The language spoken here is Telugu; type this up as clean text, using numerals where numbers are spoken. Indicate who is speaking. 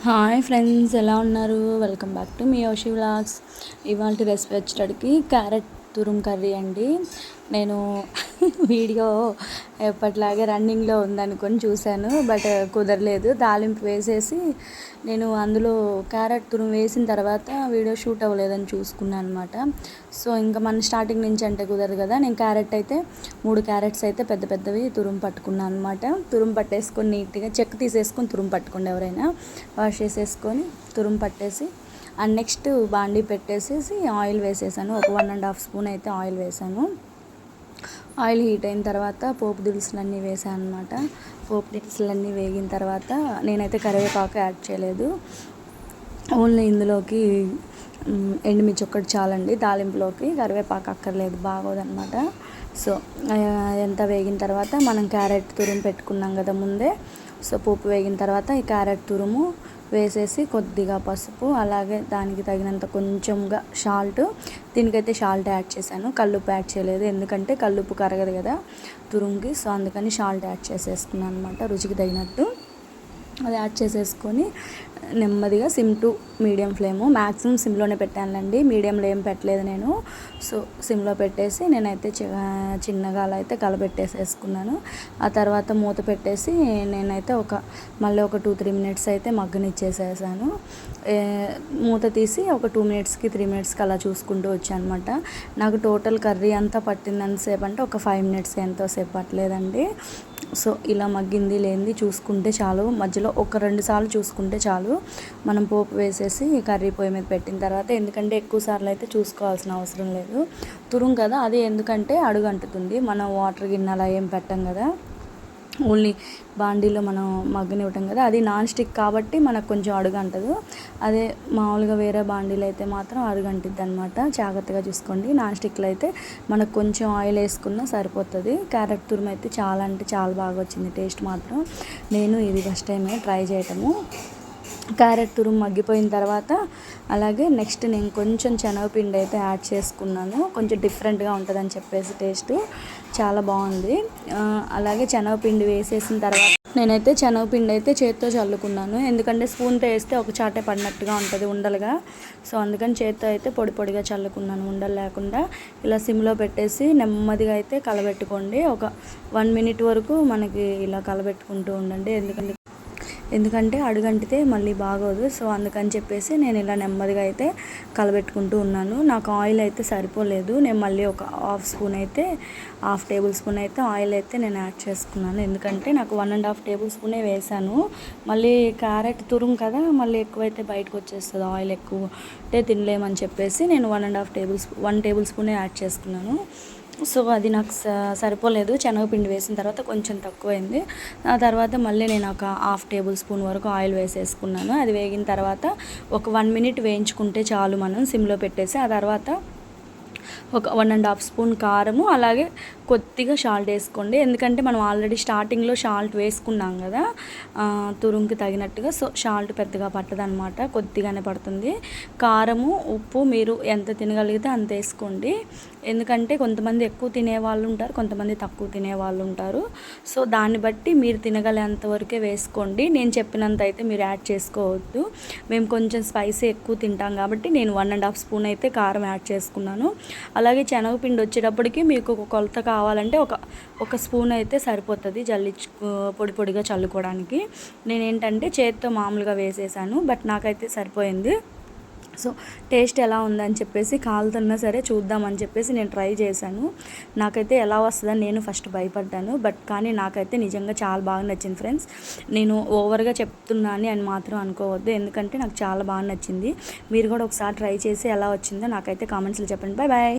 Speaker 1: హాయ్ ఫ్రెండ్స్, ఎలా ఉన్నారు? Welcome back to me యోషి vlogs. ఇవాళ రెసిపీ వచ్చేటప్పటికి క్యారెట్ తురుము కర్రీ అండి. నేను వీడియో ఎప్పటిలాగే రన్నింగ్లో ఉందనుకొని చూశాను, బట్ కుదరలేదు. తాలింపు వేసేసి నేను అందులో క్యారెట్ తురుము వేసిన తర్వాత వీడియో షూట్ అవ్వలేదని చూసుకున్నాను అనమాట. సో ఇంకా మన స్టార్టింగ్ నుంచి అంటే కుదరదు కదా. నేను క్యారెట్ అయితే 3 క్యారెట్స్ అయితే పెద్ద పెద్దవి తురుము పట్టుకున్నాను అనమాట. తురుము పట్టేసుకొని నీట్గా చెక్కు తీసేసుకొని తురుము పట్టుకోండి, ఎవరైనా వాష్ చేసేసుకొని తురుము పట్టేసి అండ్ నెక్స్ట్ బాండీ పెట్టేసేసి ఆయిల్ వేసేసాను. ఒక 1.5 స్పూన్ అయితే ఆయిల్ వేసాను. ఆయిల్ హీట్ అయిన తర్వాత పోపు దినుసులన్నీ వేసాను అనమాట. పోపు దినుసులన్నీ వేగిన తర్వాత నేనైతే కరివేపాకు యాడ్ చేయలేదు. ఓన్లీ ఇందులోకి ఎండుమిర్చి ఒక్కటి చాలండి. తాలింపులోకి కరివేపాకు అక్కర్లేదు, బాగోదన్నమాట. సో ఎంత వేగిన తర్వాత మనం క్యారెట్ తురుము పెట్టుకున్నాం కదా ముందే. సో పోపు వేగిన తర్వాత ఈ క్యారెట్ తురుము వేసేసి కొద్దిగా పసుపు, అలాగే దానికి తగినంత కొంచెంగా సాల్ట్. దీనికైతే సాల్ట్ యాడ్ చేశాను, కల్లుప్పు యాడ్ చేయలేదు, ఎందుకంటే కల్లుప్పు కరగదు కదా తురుముకి. సో అందుకని సాల్ట్ యాడ్ చేసేసుకున్నాను అనమాట, రుచికి తగినట్టు. అది యాడ్ చేసేసుకొని నెమ్మదిగా SIM to medium flame, maximum సిమ్లోనే పెట్టానులేండి, మీడియంలో ఏం పెట్టలేదు నేను. సో సిమ్లో పెట్టేసి నేనైతే చిన్నగా అలా అయితే కలబెట్టేసేసుకున్నాను. ఆ తర్వాత మూత పెట్టేసి నేనైతే మళ్ళీ ఒక 2-3 మినిట్స్ అయితే మగ్గనిచ్చేసేసాను. మూత తీసి ఒక 2 మినిట్స్కి 3 మినిట్స్కి అలా చూసుకుంటూ వచ్చాను అనమాట. నాకు టోటల్ కర్రీ అంతా పట్టిందంతసేపు అంటే ఒక 5 మినిట్స్ ఎంతోసేపు పట్టలేదండి. సో ఇలా మగ్గింది లేనిది చూసుకుంటే చాలు, మధ్యలో ఒక 2 సార్లు చూసుకుంటే చాలు మనం పోపు వేసేసి కర్రీ పొయ్యి మీద పెట్టిన తర్వాత. ఎందుకంటే ఎక్కువ సార్లు అయితే చూసుకోవాల్సిన అవసరం లేదు, తురుము కదా అది, ఎందుకంటే అడుగు అంటుతుంది. మనం వాటర్ గిన్నె అలా ఏం పెట్టం కదా, ఓన్లీ బాండీలో మనం మగ్గనివ్వటం కదా. అది నాన్ స్టిక్ కాబట్టి మనకు కొంచెం అడుగు అంటదు. అదే మామూలుగా వేరే బాండీలో అయితే మాత్రం అడుగంటిద్ది అనమాట. జాగ్రత్తగా చూసుకోండి. నాన్ స్టిక్లో అయితే మనకు కొంచెం ఆయిల్ వేసుకున్నా సరిపోతుంది. క్యారెట్ తురుము అయితే చాలా అంటే చాలా బాగా వచ్చింది టేస్ట్ మాత్రం. నేను ఇది ఫస్ట్ టైమే ట్రై చేయటము. క్యారెట్ తురుము మగ్గిపోయిన తర్వాత అలాగే నెక్స్ట్ నేను కొంచెం శనగపిండి అయితే యాడ్ చేసుకున్నాను, కొంచెం డిఫరెంట్గా ఉంటుందని చెప్పేసి. టేస్ట్ చాలా బాగుంది. అలాగే శనగపిండి వేసేసిన తర్వాత నేనైతే శనగపిండి అయితే చేత్తో చల్లుకున్నాను, ఎందుకంటే స్పూన్తో వేస్తే ఒక చాటే పడినట్టుగా ఉంటుంది ఉండలుగా. సో అందుకని చేత్తో అయితే పొడి పొడిగా చల్లుకున్నాను, ఉండలు లేకుండా. ఇలా సిమ్లో పెట్టేసి నెమ్మదిగా అయితే కలబెట్టుకోండి. ఒక 1 మినిట్ వరకు మనకి ఇలా కలబెట్టుకుంటూ ఉండండి, ఎందుకంటే అడుగంటితే మళ్ళీ బాగోదు. సో అందుకని చెప్పేసి నేను ఇలా నెమ్మదిగా అయితే కలబెట్టుకుంటూ ఉన్నాను. నాకు ఆయిల్ అయితే సరిపోలేదు, నేను మళ్ళీ ఒక హాఫ్ టేబుల్ స్పూన్ అయితే ఆయిల్ అయితే నేను యాడ్ చేసుకున్నాను. ఎందుకంటే నాకు 1.5 టేబుల్ స్పూనే వేసాను. మళ్ళీ క్యారెట్ తురుము కదా, మళ్ళీ ఎక్కువైతే బయటకు వచ్చేస్తుంది, ఆయిల్ ఎక్కువ అంటే తినలేమని చెప్పేసి నేను 1 టేబుల్ స్పూనే యాడ్ చేసుకున్నాను. సో అది నాకు సరిపోలేదు, శనగపిండి వేసిన తర్వాత కొంచెం తక్కువైంది. ఆ తర్వాత మళ్ళీ నేను ఒక హాఫ్ టేబుల్ స్పూన్ వరకు ఆయిల్ వేసేసుకున్నాను. అది వేగిన తర్వాత ఒక 1 మినిట్ వేయించుకుంటే చాలు మనం సిమ్లో పెట్టేసి. ఆ తర్వాత ఒక 1.5 స్పూన్ కారము, అలాగే కొద్దిగా సాల్ట్ వేసుకోండి, ఎందుకంటే మనం ఆల్రెడీ స్టార్టింగ్లో సాల్ట్ వేసుకున్నాం కదా తురుముకి తగినట్టుగా. సో సాల్ట్ పెద్దగా పట్టదనమాట, కొద్దిగానే పడుతుంది. కారము, ఉప్పు మీరు ఎంత తినగలిగితే అంత వేసుకోండి, ఎందుకంటే కొంతమంది ఎక్కువ తినేవాళ్ళు ఉంటారు, కొంతమంది తక్కువ తినేవాళ్ళు ఉంటారు. సో దాన్ని బట్టి మీరు తినగలేంత వరకే వేసుకోండి. నేను చెప్పినంత అయితే మీరు యాడ్ చేసుకోవద్దు, మేము కొంచెం స్పైసీ ఎక్కువ తింటాం కాబట్టి నేను 1.5 స్పూన్ అయితే కారం యాడ్ చేసుకున్నాను. అలాగే శనగపిండి వచ్చేటప్పటికి మీకు ఒక కొలత కావాలంటే ఒక స్పూన్ అయితే సరిపోతుంది పొడి పొడిగా చల్లుకోవడానికి. నేనేంటంటే చేత్తో మామూలుగా వేసేసాను, బట్ నాకైతే సరిపోయింది. సో టేస్ట్ ఎలా ఉందని చెప్పేసి కాలుతున్నా సరే చూద్దామని చెప్పేసి నేను ట్రై చేశాను. నాకైతే ఎలా వస్తుందని నేను ఫస్ట్ భయపడ్డాను, బట్ కానీ నాకైతే నిజంగా చాలా బాగా నచ్చింది ఫ్రెండ్స్. నేను ఓవర్గా చెప్తున్నాను అని మాత్రం అనుకోవద్దు, ఎందుకంటే నాకు చాలా బాగా నచ్చింది. మీరు కూడా ఒకసారి ట్రై చేసి ఎలా వచ్చిందో నాకైతే కామెంట్స్లో చెప్పండి. Bye bye.